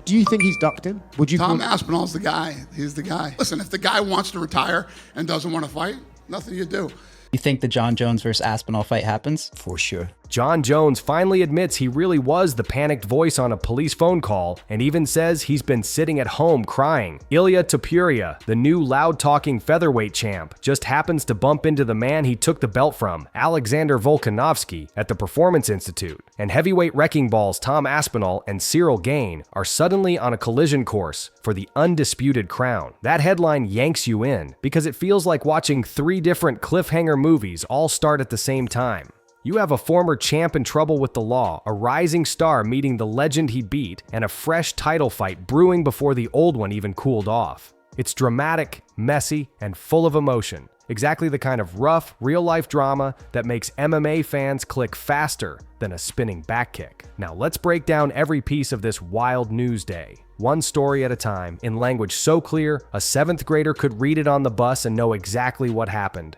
Do you think he's ducked him? Would you? Tom Aspinall's the guy. He's the guy. Listen, if the guy wants to retire and doesn't want to fight, nothing you do. You think the Jon Jones versus Aspinall fight happens? For sure. Jon Jones finally admits he really was the panicked voice on a police phone call and even says he's been sitting at home crying. Ilia Topuria, the new loud-talking featherweight champ, just happens to bump into the man he took the belt from, Alexander Volkanovski, at the Performance Institute. And heavyweight wrecking balls Tom Aspinall and Ciryl Gane are suddenly on a collision course for the undisputed crown. That headline yanks you in because it feels like watching 3 different cliffhanger movies all start at the same time. You have a former champ in trouble with the law, a rising star meeting the legend he beat, and a fresh title fight brewing before the old one even cooled off. It's dramatic, messy, and full of emotion. Exactly the kind of rough, real-life drama that makes MMA fans click faster than a spinning back kick. Now let's break down every piece of this wild news day, one story at a time, in language so clear a 7th grader could read it on the bus and know exactly what happened.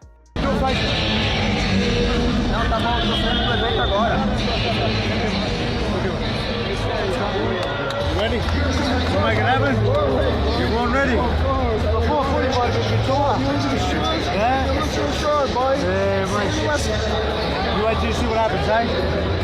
Ready? Am I grabbing? Everyone ready? You wait till you see what happens, eh?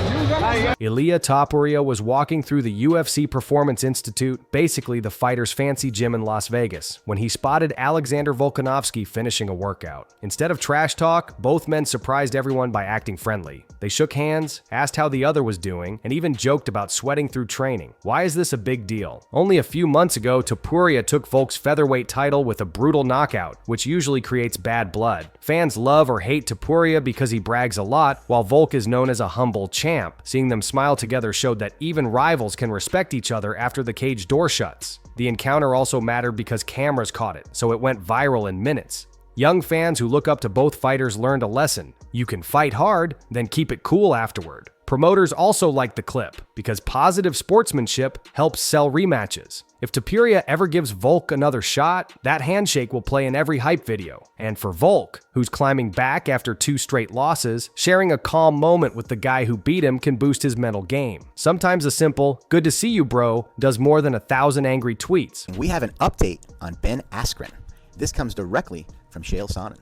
Ilia Topuria was walking through the UFC Performance Institute, basically the fighter's fancy gym in Las Vegas, when he spotted Alexander Volkanovski finishing a workout. Instead of trash talk, both men surprised everyone by acting friendly. They shook hands, asked how the other was doing, and even joked about sweating through training. Why is this a big deal? Only a few months ago, Topuria took Volk's featherweight title with a brutal knockout, which usually creates bad blood. Fans love or hate Topuria because he brags a lot, while Volk is known as a humble champ. Seeing them smile together showed that even rivals can respect each other after the cage door shuts. The encounter also mattered because cameras caught it, so it went viral in minutes. Young fans who look up to both fighters learned a lesson. You can fight hard, then keep it cool afterward. Promoters also liked the clip because positive sportsmanship helps sell rematches. If Topuria ever gives Volk another shot, that handshake will play in every hype video. And for Volk, who's climbing back after 2 straight losses, sharing a calm moment with the guy who beat him can boost his mental game. Sometimes a simple, "good to see you, bro," does more than 1,000 angry tweets. We have an update on Ben Askren. This comes directly from Ciryl Gane.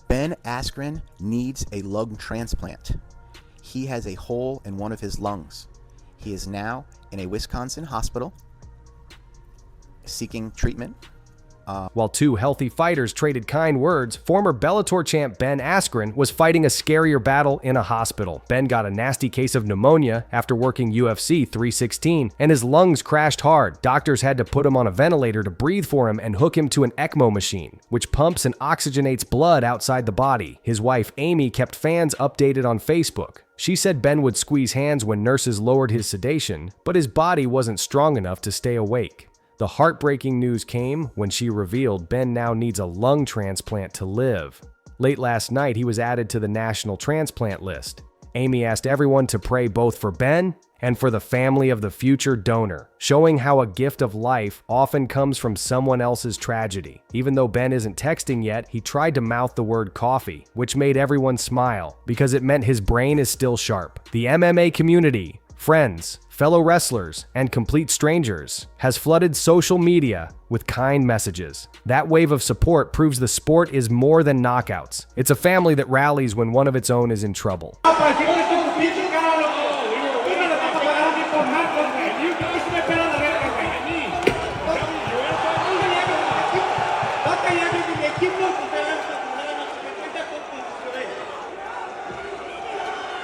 Ben Askren needs a lung transplant. He has a hole in one of his lungs. He is now in a Wisconsin hospital seeking treatment. While 2 healthy fighters traded kind words, former Bellator champ Ben Askren was fighting a scarier battle in a hospital. Ben got a nasty case of pneumonia after working UFC 316, and his lungs crashed hard. Doctors had to put him on a ventilator to breathe for him and hook him to an ECMO machine, which pumps and oxygenates blood outside the body. His wife, Amy, kept fans updated on Facebook. She said Ben would squeeze hands when nurses lowered his sedation, but his body wasn't strong enough to stay awake. The heartbreaking news came when she revealed Ben now needs a lung transplant to live. Late last night, he was added to the national transplant list. Amy asked everyone to pray both for Ben and for the family of the future donor, showing how a gift of life often comes from someone else's tragedy. Even though Ben isn't texting yet, he tried to mouth the word coffee, which made everyone smile because it meant his brain is still sharp. The MMA community, friends, fellow wrestlers, and complete strangers, has flooded social media with kind messages. That wave of support proves the sport is more than knockouts. It's a family that rallies when one of its own is in trouble.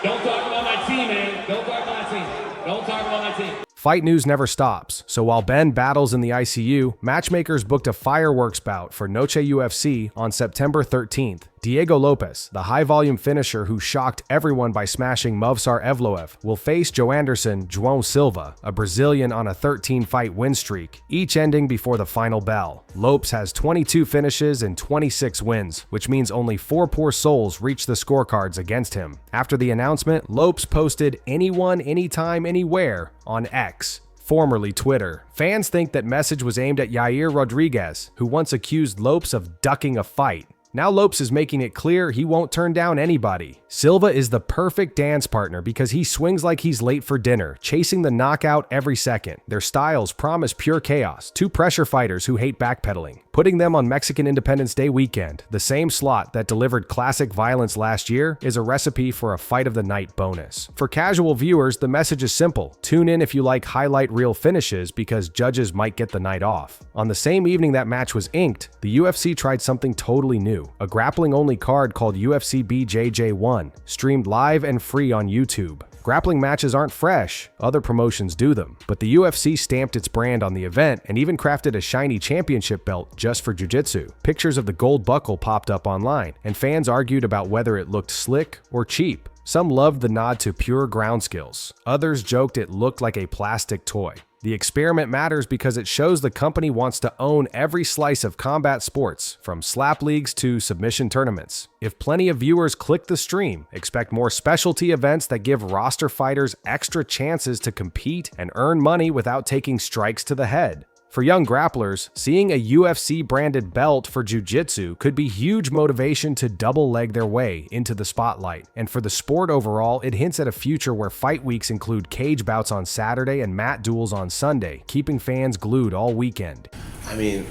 Don't talk about my team, man. Don't talk about my team. Don't talk about my team. Fight news never stops, so while Ben battles in the ICU, matchmakers booked a fireworks bout for Noche UFC on September 13th. Diego Lopez, the high-volume finisher who shocked everyone by smashing Movsar Evloev, will face João Silva, a Brazilian on a 13-fight win streak, each ending before the final bell. Lopes has 22 finishes and 26 wins, which means only 4 poor souls reached the scorecards against him. After the announcement, Lopes posted "anyone, anytime, anywhere" on X, formerly Twitter. Fans think that message was aimed at Yair Rodriguez, who once accused Lopes of ducking a fight. Now Lopes is making it clear he won't turn down anybody. Silva is the perfect dance partner because he swings like he's late for dinner, chasing the knockout every second. Their styles promise pure chaos, two pressure fighters who hate backpedaling. Putting them on Mexican Independence Day weekend, the same slot that delivered classic violence last year, is a recipe for a fight of the night bonus. For casual viewers, the message is simple. Tune in if you like highlight reel finishes because judges might get the night off. On the same evening that match was inked, the UFC tried something totally new. A grappling-only card called UFC BJJ1, streamed live and free on YouTube. Grappling matches aren't fresh, other promotions do them, but the UFC stamped its brand on the event and even crafted a shiny championship belt just for jiu-jitsu. Pictures of the gold buckle popped up online, and fans argued about whether it looked slick or cheap. Some loved the nod to pure ground skills. Others joked it looked like a plastic toy. The experiment matters because it shows the company wants to own every slice of combat sports, from slap leagues to submission tournaments. If plenty of viewers click the stream, expect more specialty events that give roster fighters extra chances to compete and earn money without taking strikes to the head. For young grapplers, seeing a UFC-branded belt for jiu-jitsu could be huge motivation to double-leg their way into the spotlight. And for the sport overall, it hints at a future where fight weeks include cage bouts on Saturday and mat duels on Sunday, keeping fans glued all weekend. I mean,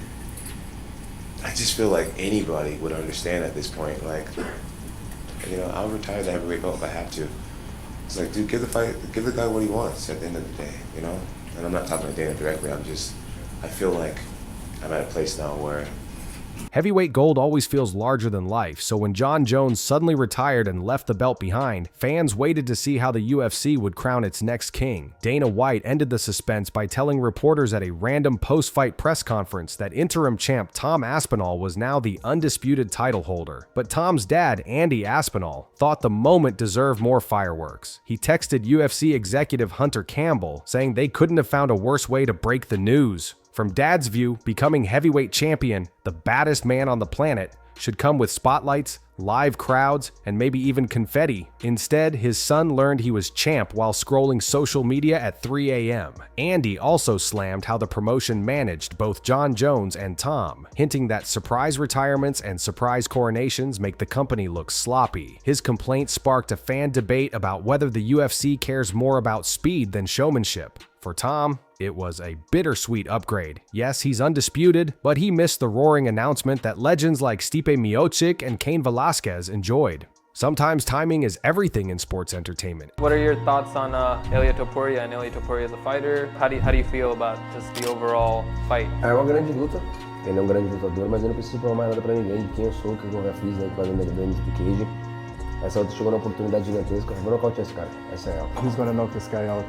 I just feel like anybody would understand at this point. Like, you know, I'll retire the heavyweight belt if I have to. It's like, dude, give the guy what he wants at the end of the day, you know? And I'm not talking to Dana directly, I feel like I'm at a place now where Heavyweight gold always feels larger than life, so when Jon Jones suddenly retired and left the belt behind, fans waited to see how the UFC would crown its next king. Dana White ended the suspense by telling reporters at a random post-fight press conference that interim champ Tom Aspinall was now the undisputed title holder. But Tom's dad, Andy Aspinall, thought the moment deserved more fireworks. He texted UFC executive Hunter Campbell, saying they couldn't have found a worse way to break the news. From Dad's view, becoming heavyweight champion, the baddest man on the planet, should come with spotlights, live crowds, and maybe even confetti. Instead, his son learned he was champ while scrolling social media at 3 a.m. Andy also slammed how the promotion managed both Jon Jones and Tom, hinting that surprise retirements and surprise coronations make the company look sloppy. His complaint sparked a fan debate about whether the UFC cares more about speed than showmanship. For Tom, it was a bittersweet upgrade. Yes, he's undisputed, but he missed the roaring announcement that legends like Stipe Miocic and Cain Velasquez enjoyed. Sometimes timing is everything in sports entertainment. What are your thoughts on Ilia Topuria and Ilia Topuria as a fighter? How do you feel about just the overall fight? É uma grande luta. Ele é um grande lutador, mas eu não preciso provar nada pra ninguém de quem eu sou, o que eu já fiz, né, fazendo do cage. Essa outra chegou na oportunidade gigantesca. Vou nocautear esse cara. Essa é ela. He's gonna knock this guy out.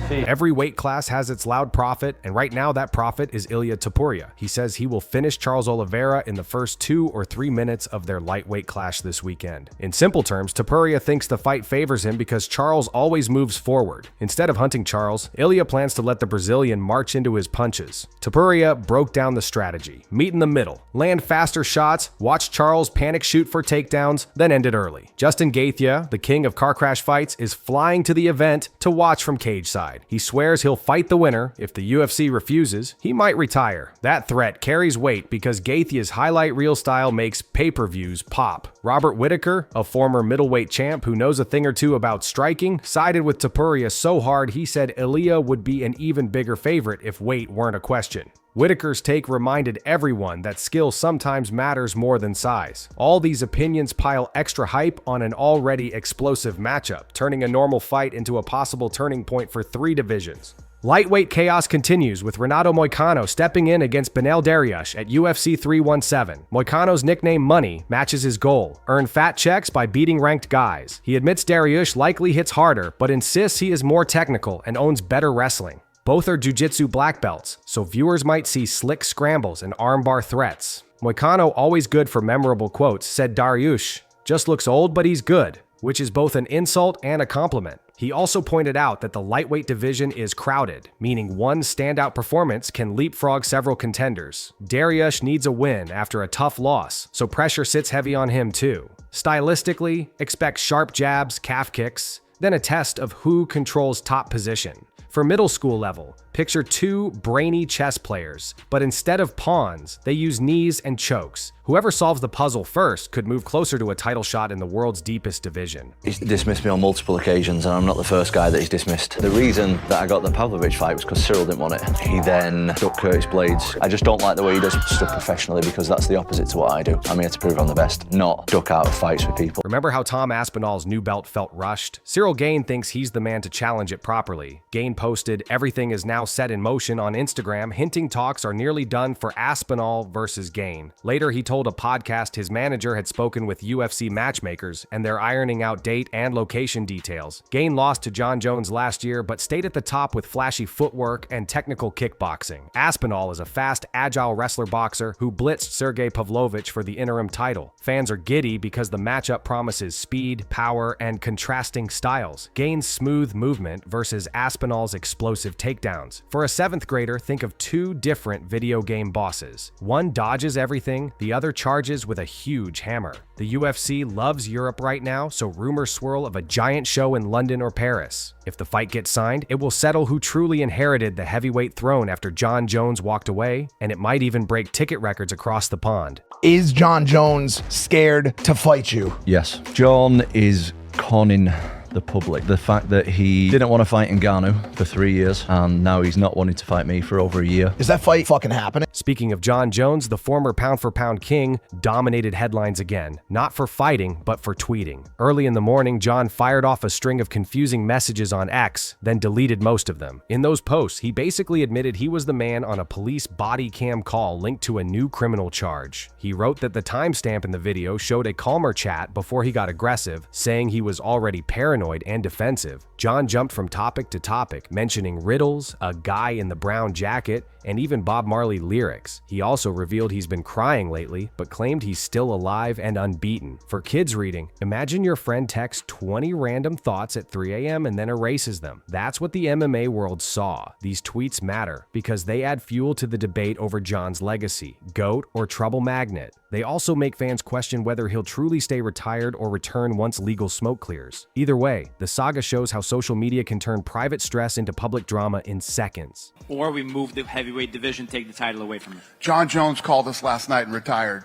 Every weight class has its loud prophet, and right now that prophet is Ilia Topuria. He says he will finish Charles Oliveira in the first 2 or 3 minutes of their lightweight clash this weekend. In simple terms, Topuria thinks the fight favors him because Charles always moves forward. Instead of hunting Charles, Ilia plans to let the Brazilian march into his punches. Topuria broke down the strategy. Meet in the middle, land faster shots, watch Charles panic shoot for takedowns, then end it early. Justin Gaethje, the king of car crash fights, is flying to the event to watch from cage side. He swears he'll fight the winner. If the UFC refuses, he might retire. That threat carries weight because Gaethje's highlight reel style makes pay-per-views pop. Robert Whittaker, a former middleweight champ who knows a thing or two about striking, sided with Topuria so hard he said Ilia would be an even bigger favorite if weight weren't a question. Whittaker's take reminded everyone that skill sometimes matters more than size. All these opinions pile extra hype on an already explosive matchup, turning a normal fight into a possible turning point for 3 divisions. Lightweight chaos continues with Renato Moicano stepping in against Beneil Dariush at UFC 317. Moicano's nickname Money matches his goal: earn fat checks by beating ranked guys. He admits Dariush likely hits harder, but insists he is more technical and owns better wrestling. Both are jiu-jitsu black belts, so viewers might see slick scrambles and armbar threats. Moicano, always good for memorable quotes, said Dariush just looks old, but he's good, which is both an insult and a compliment. He also pointed out that the lightweight division is crowded, meaning one standout performance can leapfrog several contenders. Dariush needs a win after a tough loss, so pressure sits heavy on him too. Stylistically, expect sharp jabs, calf kicks, then a test of who controls top position. For middle school level, Picture two brainy chess players, but instead of pawns, they use knees and chokes. Whoever solves the puzzle first could move closer to a title shot in the world's deepest division. He's dismissed me on multiple occasions, and I'm not the first guy that he's dismissed. The reason that I got the Pavlovich fight was because Ciryl didn't want it. He then took Curtis Blades. I just don't like the way he does stuff professionally, because that's the opposite to what I do. I'm here to prove I'm the best, not duck out of fights with people. Remember how Tom Aspinall's new belt felt rushed? Ciryl Gane thinks he's the man to challenge it properly. Gane posted, "Everything is now set in motion" on Instagram, hinting talks are nearly done for Aspinall versus Gane. Later, he told a podcast his manager had spoken with UFC matchmakers, and they're ironing out date and location details. Gane lost to Jon Jones last year, but stayed at the top with flashy footwork and technical kickboxing. Aspinall is a fast, agile wrestler-boxer who blitzed Sergey Pavlovich for the interim title. Fans are giddy because the matchup promises speed, power, and contrasting styles. Gane's smooth movement versus Aspinall's explosive takedowns. For a 7th grader, think of two different video game bosses. One dodges everything, the other charges with a huge hammer. The UFC loves Europe right now, so rumors swirl of a giant show in London or Paris. If the fight gets signed, it will settle who truly inherited the heavyweight throne after Jon Jones walked away, and it might even break ticket records across the pond. Is Jon Jones scared to fight you? Yes. Jon is conning the public. The fact that he didn't want to fight Ngannou for 3 years, and now he's not wanting to fight me for over a year. Is that fight fucking happening? Speaking of Jon Jones, the former pound-for-pound king dominated headlines again, not for fighting, but for tweeting. Early in the morning, Jon fired off a string of confusing messages on X, then deleted most of them. In those posts, he basically admitted he was the man on a police body cam call linked to a new criminal charge. He wrote that the timestamp in the video showed a calmer chat before he got aggressive, saying he was already paranoid and defensive. Jon jumped from topic to topic, mentioning riddles, a guy in the brown jacket, and even Bob Marley lyrics. He also revealed he's been crying lately, but claimed he's still alive and unbeaten. For kids reading, imagine your friend texts 20 random thoughts at 3 a.m. and then erases them. That's what the MMA world saw. These tweets matter because they add fuel to the debate over Jon's legacy, GOAT or trouble magnet. They also make fans question whether he'll truly stay retired or return once legal smoke clears. Either way, the saga shows how social media can turn private stress into public drama in seconds. Or we move the heavyweight division, take the title away from him. Jon Jones called us last night and retired.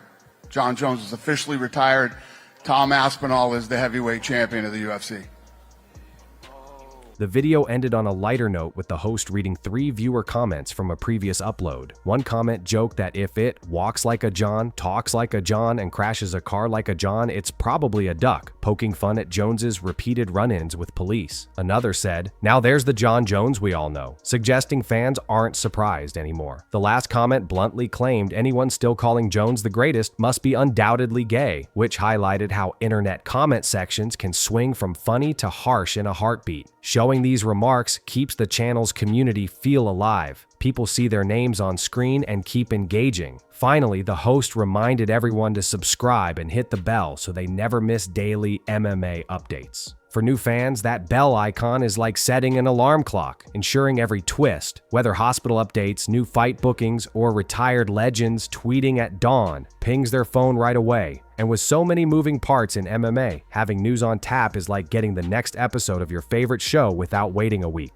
Jon Jones is officially retired. Tom Aspinall is the heavyweight champion of the UFC. The video ended on a lighter note with the host reading 3 viewer comments from a previous upload. One comment joked that if it walks like a Jon, talks like a Jon, and crashes a car like a Jon, it's probably a duck, poking fun at Jones's repeated run-ins with police. Another said, "Now there's the Jon Jones we all know," suggesting fans aren't surprised anymore. The last comment bluntly claimed anyone still calling Jones the greatest must be undoubtedly gay, which highlighted how internet comment sections can swing from funny to harsh in a heartbeat. Showing these remarks keeps the channel's community feel alive. People see their names on screen and keep engaging. Finally, the host reminded everyone to subscribe and hit the bell so they never miss daily MMA updates. For new fans, that bell icon is like setting an alarm clock, ensuring every twist, whether hospital updates, new fight bookings, or retired legends tweeting at dawn, pings their phone right away. And with so many moving parts in MMA, having news on tap is like getting the next episode of your favorite show without waiting a week.